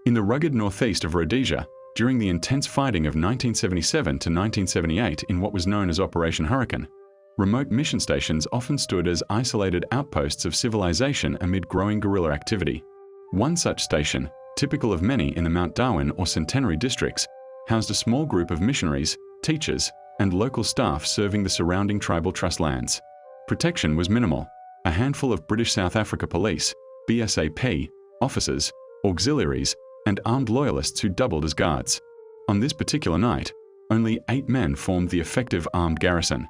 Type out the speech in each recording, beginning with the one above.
In the rugged northeast of Rhodesia, during the intense fighting of 1977 to 1978 in what was known as Operation Hurricane, remote mission stations often stood as isolated outposts of civilization amid growing guerrilla activity. One such station, typical of many in the Mount Darwin or Centenary districts, housed a small group of missionaries, teachers, and local staff serving the surrounding tribal trust lands. Protection was minimal. A handful of British South Africa Police, BSAP, officers, auxiliaries, and armed loyalists who doubled as guards. On this particular night, only 8 men formed the effective armed garrison.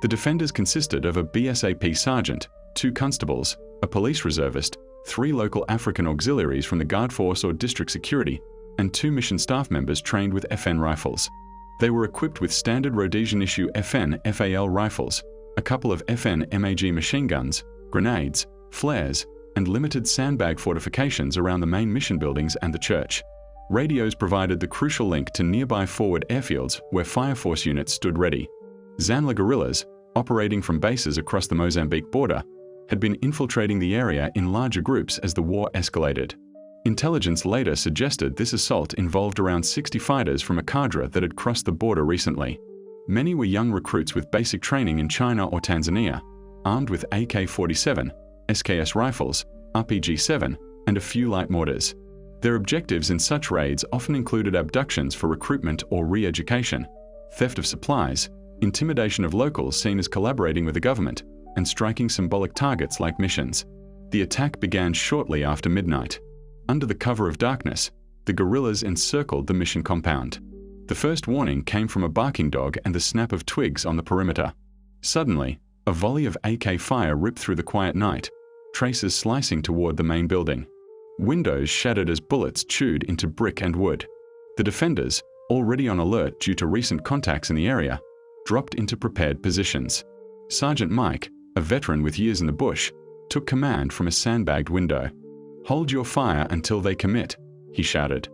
The defenders consisted of a BSAP sergeant, 2 constables, a police reservist, 3 local African auxiliaries from the guard force or district security, and 2 mission staff members trained with FN rifles. They were equipped with standard Rhodesian issue FN FAL rifles, a couple of FN MAG machine guns, grenades, flares, and limited sandbag fortifications around the main mission buildings and the church. Radios provided the crucial link to nearby forward airfields where Fireforce units stood ready. ZANLA Guerrillas, operating from bases across the Mozambique border, had been infiltrating the area in larger groups as the war escalated. Intelligence later suggested this assault involved around 60 fighters from a cadre that had crossed the border recently. Many were young recruits with basic training in China or Tanzania, armed with AK-47, SKS rifles, RPG-7, and a few light mortars. Their objectives in such raids often included abductions for recruitment or re-education, theft of supplies, intimidation of locals seen as collaborating with the government, and striking symbolic targets like missions. The attack began shortly after midnight. Under the cover of darkness, the guerrillas encircled the mission compound. The first warning came from a barking dog and the snap of twigs on the perimeter. Suddenly, a volley of AK fire ripped through the quiet night, traces slicing toward the main building. Windows shattered as bullets chewed into brick and wood. The defenders, already on alert due to recent contacts in the area, dropped into prepared positions. Sergeant Mike, a veteran with years in the bush, took command from a sandbagged window. "Hold your fire until they commit," he shouted.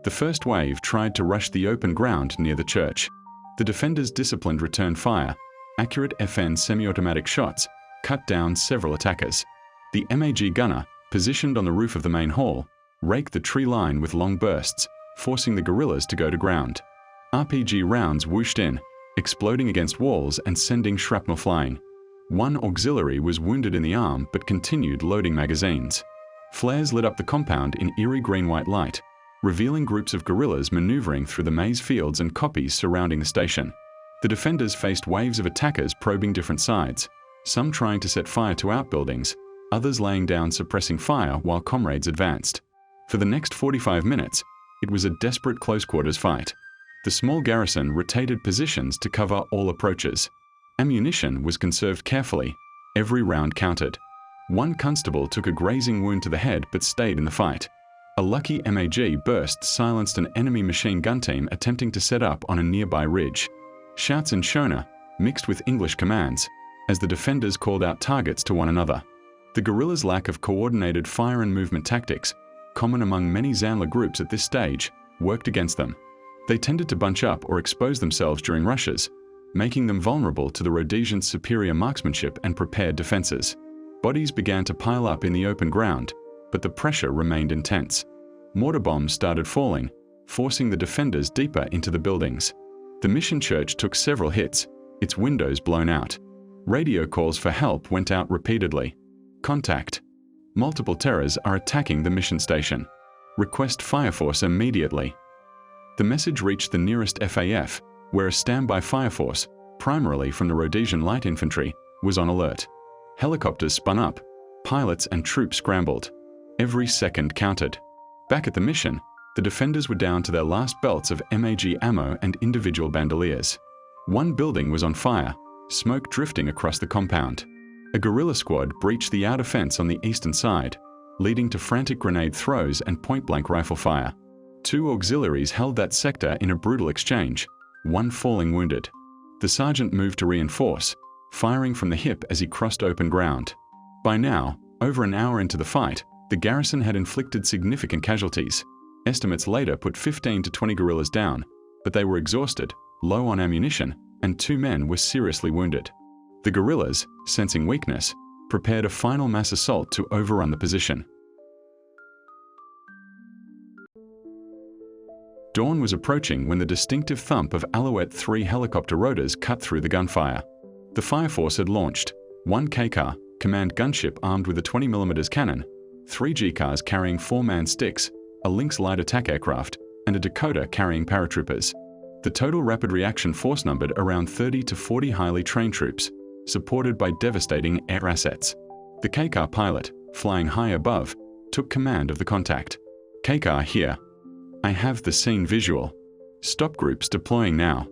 The first wave tried to rush the open ground near the church. The defenders' disciplined return fire, accurate FN semi-automatic shots, cut down several attackers. The MAG gunner, positioned on the roof of the main hall, raked the tree line with long bursts, forcing the guerrillas to go to ground. RPG rounds whooshed in, exploding against walls and sending shrapnel flying. One auxiliary was wounded in the arm but continued loading magazines. Flares lit up the compound in eerie green-white light, revealing groups of guerrillas maneuvering through the maize fields and koppies surrounding the station. The defenders faced waves of attackers probing different sides, some trying to set fire to outbuildings, others laying down suppressing fire while comrades advanced. For the next 45 minutes, it was a desperate close-quarters fight. The small garrison rotated positions to cover all approaches. Ammunition was conserved carefully. Every round counted. One constable took a grazing wound to the head but stayed in the fight. A lucky MAG burst silenced an enemy machine gun team attempting to set up on a nearby ridge. Shouts in Shona, mixed with English commands, as the defenders called out targets to one another. The guerrillas' lack of coordinated fire and movement tactics, common among many ZANLA groups at this stage, worked against them. They tended to bunch up or expose themselves during rushes, making them vulnerable to the Rhodesians' superior marksmanship and prepared defenses. Bodies began to pile up in the open ground, but the pressure remained intense. Mortar bombs started falling, forcing the defenders deeper into the buildings. The mission church took several hits, its windows blown out. Radio calls for help went out repeatedly. Contact. Multiple terrors are attacking the mission station. Request Fireforce immediately. The message reached the nearest FAF, where a standby Fireforce, primarily from the Rhodesian Light Infantry, was on alert. Helicopters spun up. Pilots and troops scrambled. Every second counted. Back at the mission, the defenders were down to their last belts of MAG ammo and individual bandoliers. One building was on fire, smoke drifting across the compound. A guerrilla squad breached the outer fence on the eastern side, leading to frantic grenade throws and point-blank rifle fire. 2 auxiliaries held that sector in a brutal exchange, one falling wounded. The sergeant moved to reinforce, firing from the hip as he crossed open ground. By now, over an hour into the fight, the garrison had inflicted significant casualties. Estimates later put 15 to 20 guerrillas down, but they were exhausted, low on ammunition, and 2 men were seriously wounded. The guerrillas, sensing weakness, prepared a final mass assault to overrun the position. Dawn was approaching when the distinctive thump of Alouette 3 helicopter rotors cut through the gunfire. The Fireforce had launched 1 K-car, command gunship armed with a 20mm cannon, 3 G-cars carrying 4-man sticks, a Lynx light attack aircraft, and a Dakota carrying paratroopers. The total rapid reaction force numbered around 30 to 40 highly trained troops, supported by devastating air assets. The K-car pilot, flying high above, took command of the contact. K-car here. I have the scene visual. Stop groups deploying now.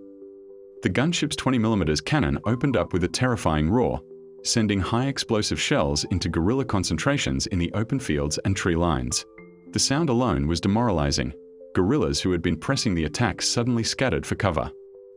The gunship's 20mm cannon opened up with a terrifying roar, sending high explosive shells into guerrilla concentrations in the open fields and tree lines. The sound alone was demoralizing. Guerrillas who had been pressing the attack suddenly scattered for cover.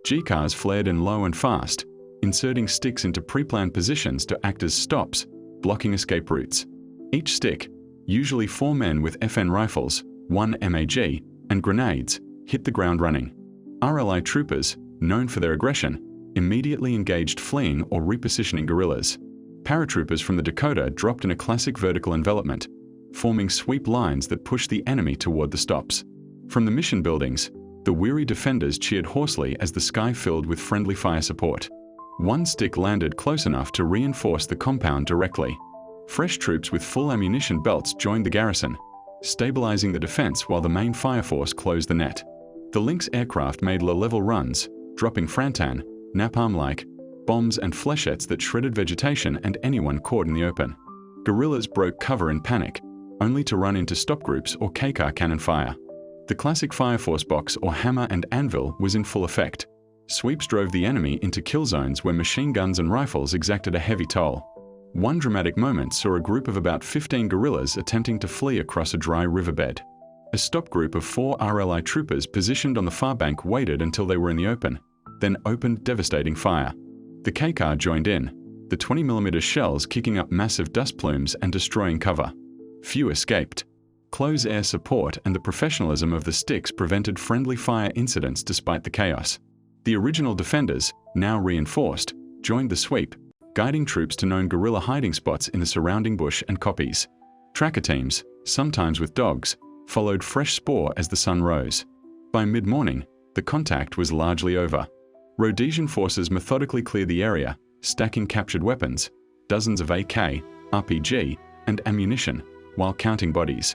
G-cars flared in low and fast, inserting sticks into pre-planned positions to act as stops, blocking escape routes. Each stick, usually 4 men with FN rifles, 1 MAG, and grenades, hit the ground running. RLI troopers, known for their aggression, immediately engaged fleeing or repositioning guerrillas. Paratroopers from the Dakota dropped in a classic vertical envelopment, forming sweep lines that pushed the enemy toward the stops. From the mission buildings, the weary defenders cheered hoarsely as the sky filled with friendly fire support. 1 stick landed close enough to reinforce the compound directly. Fresh troops with full ammunition belts joined the garrison, stabilizing the defense while the main Fireforce closed the net. The Lynx aircraft made low-level runs, dropping Frantan, napalm-like, bombs and flechettes that shredded vegetation and anyone caught in the open. Guerrillas broke cover in panic, only to run into stop groups or K-car cannon fire. The classic Fireforce box or hammer and anvil was in full effect. Sweeps drove the enemy into kill zones where machine guns and rifles exacted a heavy toll. One dramatic moment saw a group of about 15 guerrillas attempting to flee across a dry riverbed. A stop group of 4 RLI troopers positioned on the far bank waited until they were in the open, then opened devastating fire. The K-car joined in, the 20mm shells kicking up massive dust plumes and destroying cover. Few escaped. Close air support and the professionalism of the sticks prevented friendly fire incidents despite the chaos. The original defenders, now reinforced, joined the sweep, guiding troops to known guerrilla hiding spots in the surrounding bush and koppies. Tracker teams, sometimes with dogs, followed fresh spoor as the sun rose. By mid-morning, the contact was largely over. Rhodesian forces methodically cleared the area, stacking captured weapons, dozens of AK, RPG, and ammunition, while counting bodies.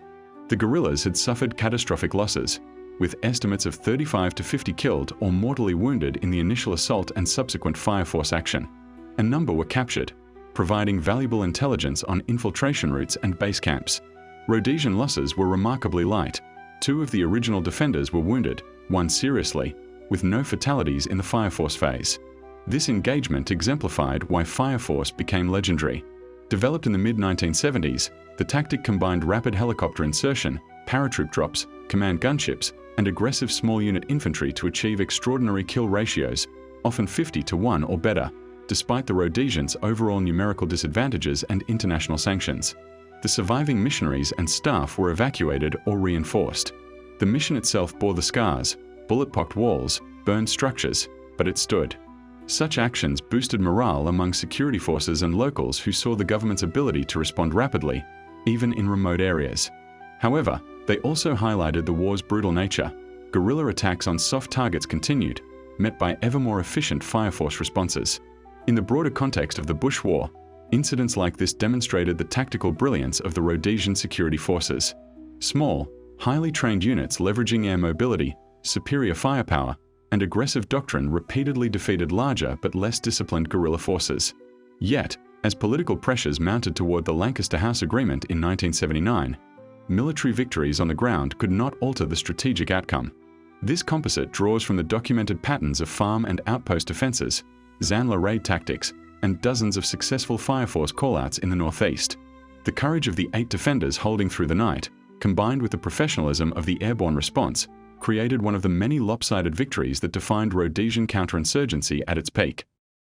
The guerrillas had suffered catastrophic losses, with estimates of 35 to 50 killed or mortally wounded in the initial assault and subsequent Fireforce action. A number were captured, providing valuable intelligence on infiltration routes and base camps. Rhodesian losses were remarkably light. 2 of the original defenders were wounded, 1 seriously, with no fatalities in the Fireforce phase. This engagement exemplified why Fireforce became legendary. Developed in the mid-1970s, the tactic combined rapid helicopter insertion, paratroop drops, command gunships, and aggressive small unit infantry to achieve extraordinary kill ratios, often 50 to 1 or better, despite the Rhodesians' overall numerical disadvantages and international sanctions. The surviving missionaries and staff were evacuated or reinforced. The mission itself bore the scars, bullet-pocked walls, burned structures, but it stood. Such actions boosted morale among security forces and locals who saw the government's ability to respond rapidly, even in remote areas. However, they also highlighted the war's brutal nature. Guerrilla attacks on soft targets continued, met by ever more efficient Fireforce responses. In the broader context of the Bush War, incidents like this demonstrated the tactical brilliance of the Rhodesian security forces. Small, highly trained units leveraging air mobility, superior firepower, and aggressive doctrine repeatedly defeated larger but less disciplined guerrilla forces. Yet, as political pressures mounted toward the Lancaster House Agreement in 1979, military victories on the ground could not alter the strategic outcome. This composite draws from the documented patterns of farm and outpost offenses, ZANLA raid tactics, and dozens of successful Fireforce callouts in the Northeast. The courage of the 8 defenders holding through the night, combined with the professionalism of the airborne response, created one of the many lopsided victories that defined Rhodesian counterinsurgency at its peak.